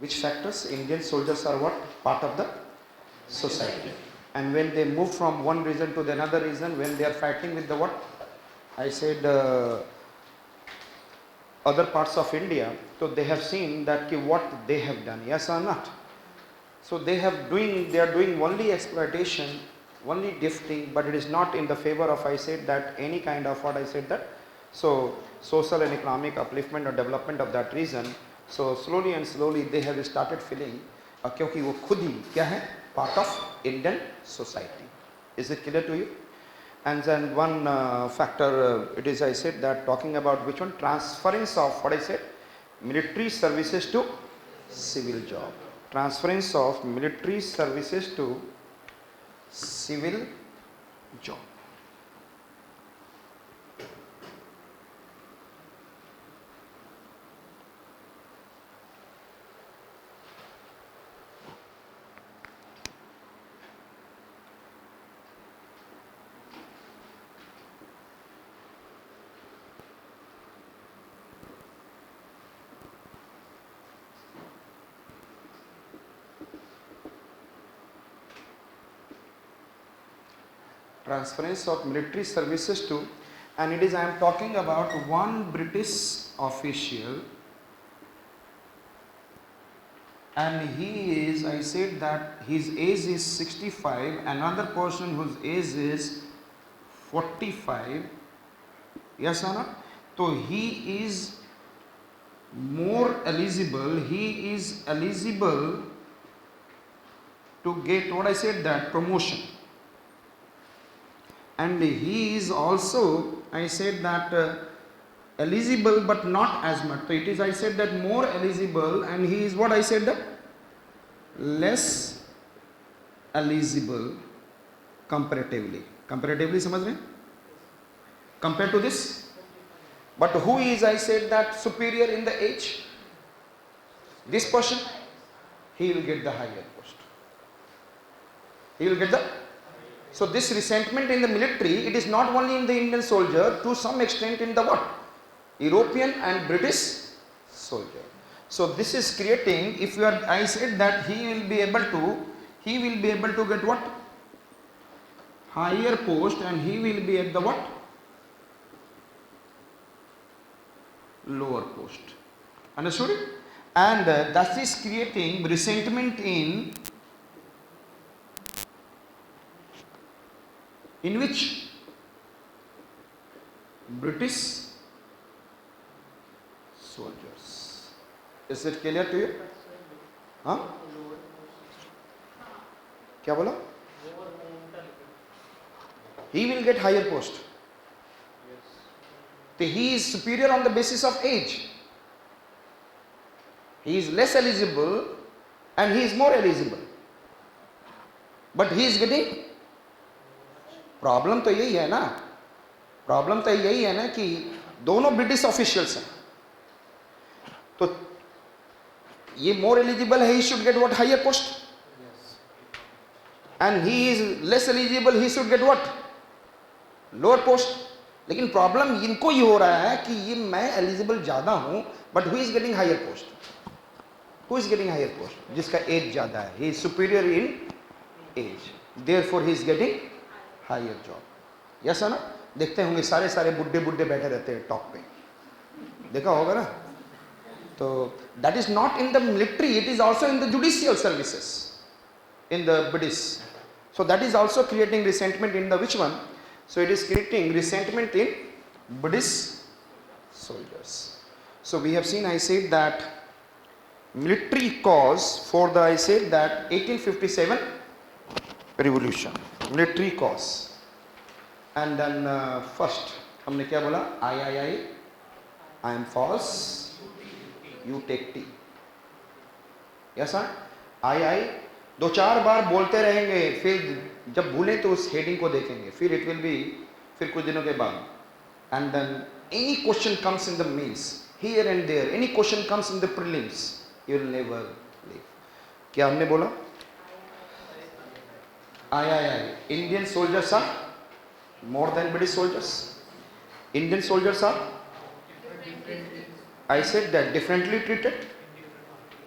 Which factors? Indian soldiers are what? Part of the society. And when they move from one region to the another region, when they are fighting with the what? I said other parts of India, so they have seen that what they have done, yes or not? So they are doing only exploitation, only gifting, but it is not in the favor of, I said that, any kind of what I said that, so social and economic upliftment or development of that region. So slowly and slowly they have started feeling, क्योंकि वो खुद ही क्या है, part of Indian society. Is it clear to you? And then one factor, it is, I said that, talking about which one? Transference of what I said, military services to civil job. Transference of military services to civil job. Transference of military services to, and it is, I am talking about one British official, and he is, I said that his age is 65, another person whose age is 45, yes or not? So he is more eligible, he is eligible to get what I said that, promotion. And he is also, I said that, eligible but not as much. So it is, I said that, more eligible, and he is what I said that, less eligible comparatively. Comparatively, समझ रहे हैं? Compared to this. But who is, I said that, superior in the age? This person, he will get the higher post. He will get the. So this resentment in the military, it is not only in the Indian soldier, to some extent in the what? European and British soldier. So this is creating, if you are, I said that he will be able to get what? Higher post, and he will be at the what? Lower post. Understood it? And that is creating resentment in which? British soldiers. Is it clear to you? हाँ? क्या बोला? He will get higher post. So he is superior on the basis of age. He is less eligible and he is more eligible. But he is getting. Problem तो यही है ना, problem तो यही है ना कि दोनों ब्रिटिश ऑफिशियल्स हैं, तो ये मोर एलिजिबल है, he should get what? Higher post, and he is less eligible, he should get what? Lower post. लेकिन प्रॉब्लम इनको ये हो रहा है कि ये मैं एलिजिबल ज्यादा हूं, but who is getting higher post? Who is getting higher post? जिसका एज ज्यादा है, he is superior in age, therefore he is getting higher job. Yes है ना? देखते होंगे सारे बुड्ढे बैठे रहते हैं टॉप पे, देखा होगा ना? तो that is not in the military, it is also in the judicial services in the British. So that is also creating resentment in the which one? So it is creating resentment in British soldiers. So we have seen, I said that, military cause for the, I said that, 1857 revolution, military cause. And then first हमने क्या बोला? I am false, you take tea. yes sir? I दो चार बार बोलते रहेंगे, फिर जब भूले तो उस हेडिंग को देखेंगे, फिर it will be, फिर कुछ दिनों के बाद. And then any question comes in the mains, here and there, any question comes in the prelims, you will never leave. क्या हमने बोला? Indian soldiers are more than British soldiers. Indian soldiers are, I said that, differently treated.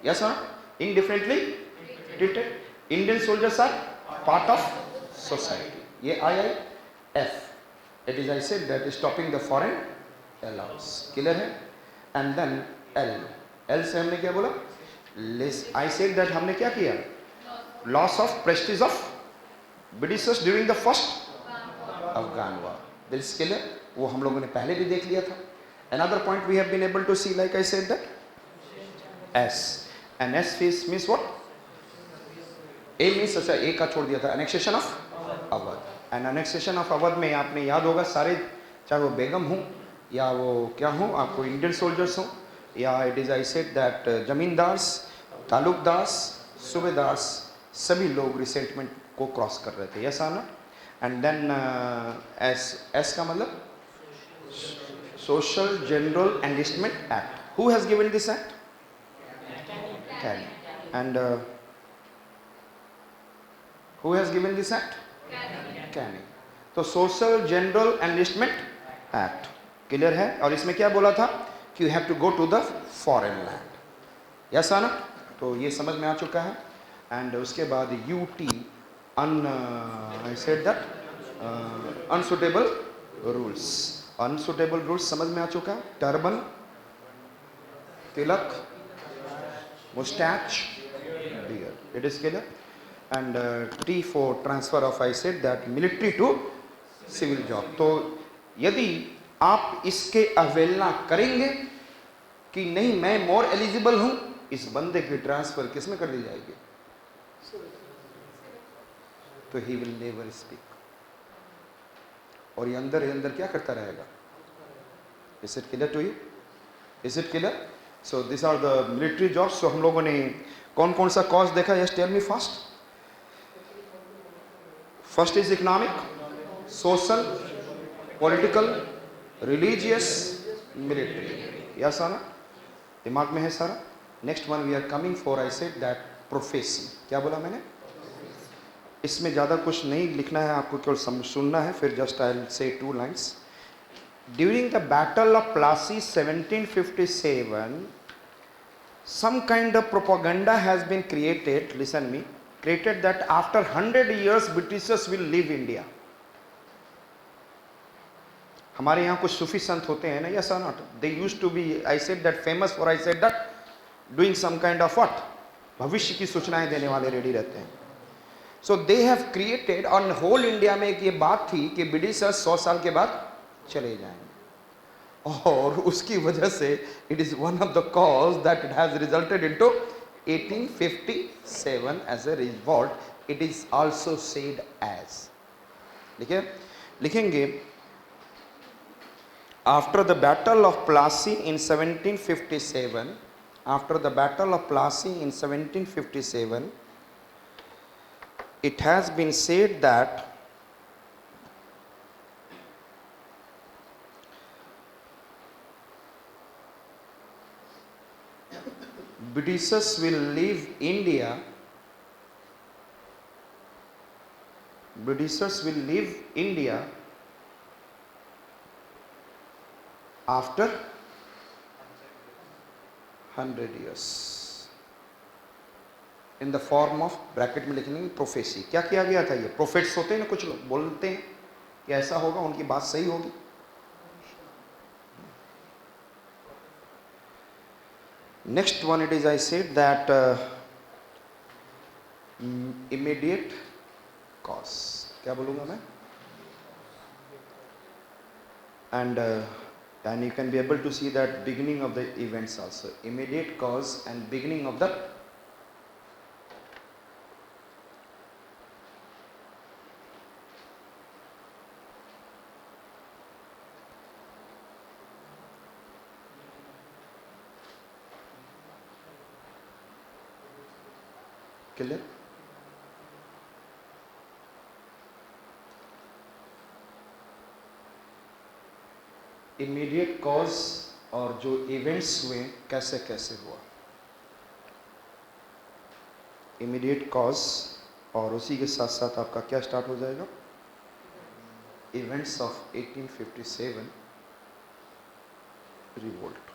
Yes sir? indifferently treated. Indian soldiers are part of society. ये IIF. It is I said that is stopping the foreign allowance. Clear है? And then L. L से हमने क्या बोला? I said that हमने क्या किया? Loss of prestige of Britishers during the first Afghan war. This is clear? वो हम लोगों ने पहले भी देख लिया था. Another point we have been able to see, like I said, that S. And S means what? A means अच्छा A का छोड़ दिया था. Annexation of Awadh. And annexation of Awadh में आपने याद होगा सारे, चाहे वो बेगम हो या वो क्या हो, आपको इंडियन सोल्जर्स हो या it is I said that zamindars, taluqdars, सूबेदार्स, सभी लोग रिसेंटमेंट को क्रॉस कर रहे थे. यस आना. एंड देन S का मतलब Social General Enlistment Act. Who has given this act? Canning. And who has given this act? Canning. तो Social General Enlistment Act clear है. और इसमें क्या बोला था कि you have to go to the foreign land. Yes आना. तो ये समझ में आ चुका है. एंड उसके बाद UT I said that unsuitable rules. Unsuitable rules समझ में आ चुका है. Turban, tilak, moustache, beard. It is clear. And T for transfer of I said that military to civil job. तो यदि आप इसके अवहेलना करेंगे कि नहीं मैं मोर एलिजिबल हूं, इस बंदे की ट्रांसफर किस में कर दी जाएगी? तो ही विल नेवर स्पीक. और ये अंदर अंदर क्या करता रहेगा? Is it clear to you? Is it clear? So these are the military jobs. So हम लोगों ने कौन कौन सा कॉज देखा? Yes, tell me first. First is economic, social, political, religious, military. Yes, Anna? दिमाग में है सारा. Next one we are coming for. I said that profession. क्या बोला मैंने? इसमें ज़्यादा कुछ नहीं लिखना है आपको, केवल सुनना है. फिर just I will say 2 lines. During the Battle of Plassey 1757, some kind of propaganda has been created, listen me, created that after 100 years Britishers will leave India. हमारे यहाँ कुछ सूफी संत होते हैं ना, yes or not? They used to be, I said that famous for, I said that doing some kind of what? भविष्य की सूचनाएं देने वाले रेडी रहते हैं. So they have created on whole India में एक ये बात थी कि ब्रिटिशर्स 100 साल के बाद चले जाएंगे. और उसकी वजह से it is one of the cause that it has resulted into 1857 as a revolt. It is also said as, देखिए लिखेंगे, after the battle of Plassey in 1757, after the battle of Plassey in 1757, it has been said that Britishers will leave India. Britishers will leave India after 100 years. In the form of bracket में लिखने की prophecy. क्या किया गया था? ये prophets होते हैं ना, कुछ लोग बोलते हैं कि ऐसा होगा, उनकी बात सही होगी. Next one, it is I said that immediate cause. क्या बोलूँगा मैं? And you can be able to see that beginning of the events also. Immediate cause and beginning of the clear? Immediate cause और जो events हुए कैसे कैसे हुआ. Immediate cause और उसी के साथ साथ आपका क्या स्टार्ट हो जाएगा? Events of 1857 revolt.